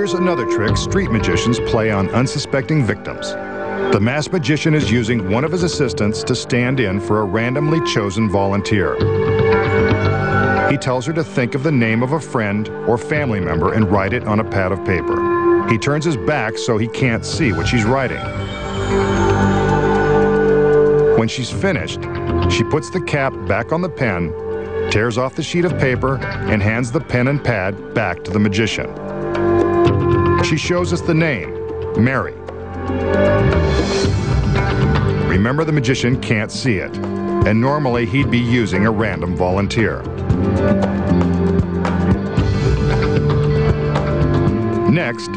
Here's another trick street magicians play on unsuspecting victims. The masked magician is using one of his assistants to stand in for a randomly chosen volunteer. He tells her to think of the name of a friend or family member and write it on a pad of paper. He turns his back so he can't see what she's writing. When she's finished, she puts the cap back on the pen, tears off the sheet of paper, and hands the pen and pad back to the magician. She shows us the name, Mary. Remember, the magician can't see it, and normally he'd be using a random volunteer. Next,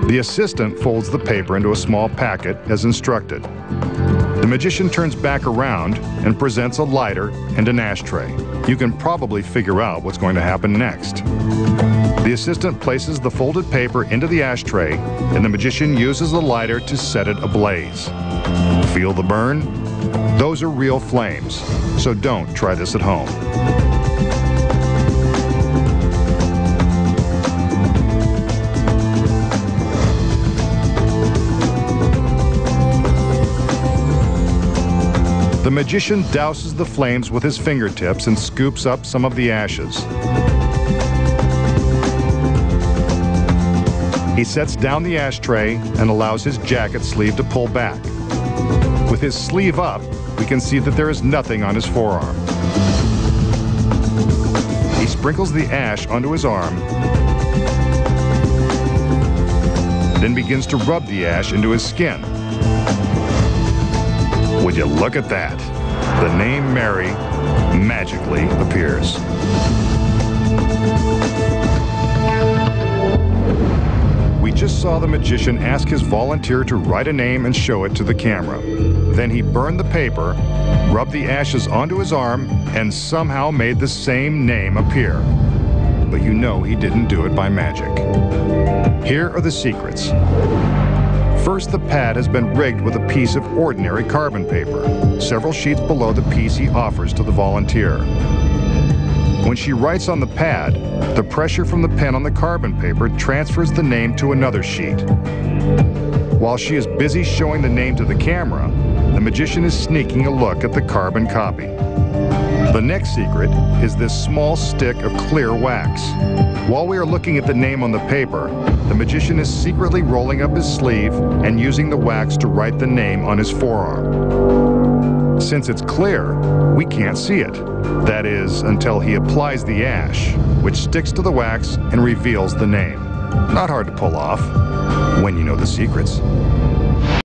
the assistant folds the paper into a small packet as instructed. The magician turns back around and presents a lighter and an ashtray. You can probably figure out what's going to happen next. The assistant places the folded paper into the ashtray, and the magician uses the lighter to set it ablaze. Feel the burn? Those are real flames, so don't try this at home. The magician douses the flames with his fingertips and scoops up some of the ashes. He sets down the ashtray and allows his jacket sleeve to pull back. With his sleeve up, we can see that there is nothing on his forearm. He sprinkles the ash onto his arm, then begins to rub the ash into his skin. Would you look at that? The name Mary magically appears. We just saw the magician ask his volunteer to write a name and show it to the camera. Then he burned the paper, rubbed the ashes onto his arm, and somehow made the same name appear. But you know he didn't do it by magic. Here are the secrets. First, the pad has been rigged with a piece of ordinary carbon paper, several sheets below the piece he offers to the volunteer. When she writes on the pad, the pressure from the pen on the carbon paper transfers the name to another sheet. While she is busy showing the name to the camera, the magician is sneaking a look at the carbon copy. The next secret is this small stick of clear wax. While we are looking at the name on the paper, the magician is secretly rolling up his sleeve and using the wax to write the name on his forearm. Since it's clear, we can't see it. That is, until he applies the ash, which sticks to the wax and reveals the name. Not hard to pull off when you know the secrets.